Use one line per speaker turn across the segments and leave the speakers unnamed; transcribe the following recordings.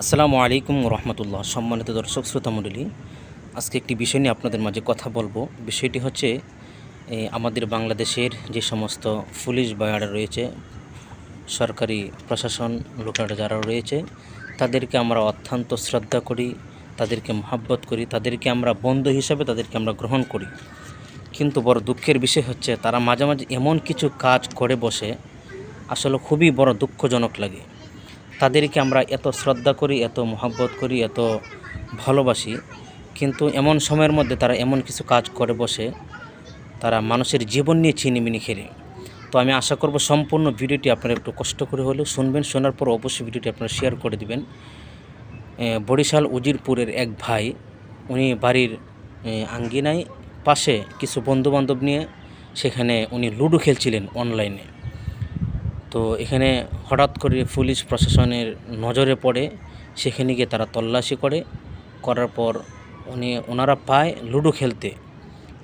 আসসালামু আলাইকুম রহমতুল্লাহ। সম্মানিত দর্শক শ্রোতামণ্ডলী, আজকে একটি বিষয় নিয়ে আপনাদের মাঝে কথা বলবো। বিষয়টি হচ্ছে আমাদের বাংলাদেশের যে সমস্ত পুলিশ ভাইয়ারা রয়েছে, সরকারি প্রশাসন লোকেরা যারা রয়েছে, তাদেরকে আমরা অত্যন্ত শ্রদ্ধা করি, তাদেরকে মহব্বত করি, তাদেরকে আমরা বন্ধু হিসাবে তাদেরকে আমরা গ্রহণ করি। কিন্তু বড় দুঃখের বিষয় হচ্ছে তারা মাঝে মাঝে এমন কিছু কাজ করে বসে, আসলে খুবই বড় দুঃখজনক লাগে। তাদেরকে আমরা এত শ্রদ্ধা করি, এত মহব্বত করি, এত ভালোবাসি, কিন্তু এমন সময়ের মধ্যে তারা এমন কিছু কাজ করে বসে, তারা মানুষের জীবন নিয়ে ছিনিমিনি খেলে। তো আমি আশা করব সম্পূর্ণ ভিডিওটি আপনারা একটু কষ্ট করে হলেও শুনবেন। শোনার পর অবশ্যই ভিডিওটি আপনারা শেয়ার করে দিবেন। বরিশাল উজিরপুরের এক ভাই, উনি বাড়ির আঙ্গিনায় পাশে কিছু বন্ধুবান্ধব নিয়ে সেখানে উনি লুডো খেলছিলেন অনলাইনে। তো এখানে হঠাৎ করে পুলিশ প্রশাসনের নজরে পড়ে, সেখানে গিয়ে তারা তল্লাশি করার পর ওনারা পায় লুডো খেলতে,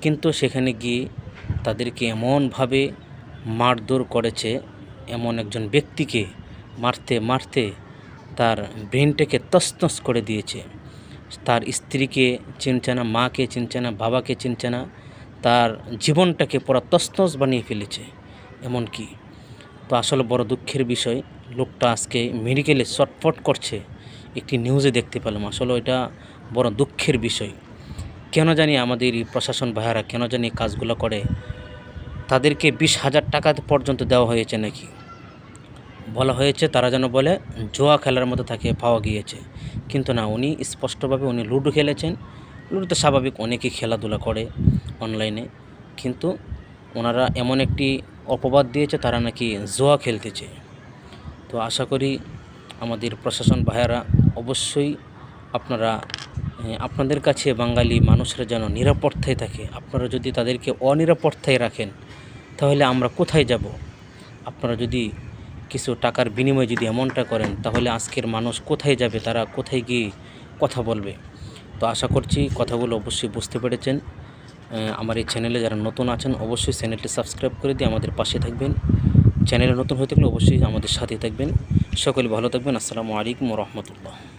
কিন্তু সেখানে গিয়ে তাদেরকে এমনভাবে মারধর করেছে, এমন একজন ব্যক্তিকে মারতে মারতে তার ব্রেনটাকে তছনছ করে দিয়েছে। তার স্ত্রীকে চিনছে না, মাকে চিনছে না, বাবাকে চিনছে না, তার জীবনটাকে পুরো তছনছ বানিয়ে ফেলেছে। এমনকি তো আসলে বড় দুঃখের বিষয়, লোকটা আজকে মেডিকেলে ছটফট করছে, একটি নিউজে দেখতে পেলাম। আসলে এটা বড় দুঃখের বিষয়। কেন জানি আমাদের এই প্রশাসন ভাইয়ারা কেন জানি কাজগুলো করে, তাদেরকে 20,000 টাকা পর্যন্ত দেওয়া হয়েছে নাকি, বলা হয়েছে তারা যেন বলে জুয়া খেলার মতো তাকে পাওয়া গিয়েছে। কিন্তু না, উনি স্পষ্টভাবে উনি লুডো খেলেছেন। লুডোতে স্বাভাবিক অনেকেই খেলাধুলা করে অনলাইনে, কিন্তু ওনারা এমন একটি অপবাদ দিয়েছে তারা নাকি জুয়া খেলতেছে। তো আশা করি আমাদের প্রশাসন ভাইয়ারা অবশ্যই আপনারা আপনাদের কাছে বাঙালি মানুষরা যেন নিরাপত্তায় থাকে। আপনারা যদি তাদেরকে অনিরাপত্তায় রাখেন, তাহলে আমরা কোথায় যাব? আপনারা যদি কিছু টাকার বিনিময়ে যদি এমনটা করেন, তাহলে আজকের মানুষ কোথায় যাবে? তারা কোথায় গিয়ে কথা বলবে? তো আশা করছি কথাগুলো অবশ্যই বুঝতে পেরেছেন। আমার এই চ্যানেলে যারা নতুন আছেন অবশ্যই চ্যানেলটি সাবস্ক্রাইব করে দিয়ে আমাদের পাশে থাকবেন। চ্যানেলে নতুন হয়ে থাকলে অবশ্যই আমাদের সাথে থাকবেন। সকলে ভালো থাকবেন। আসসালামু আলাইকুম রহমতুল্লাহ।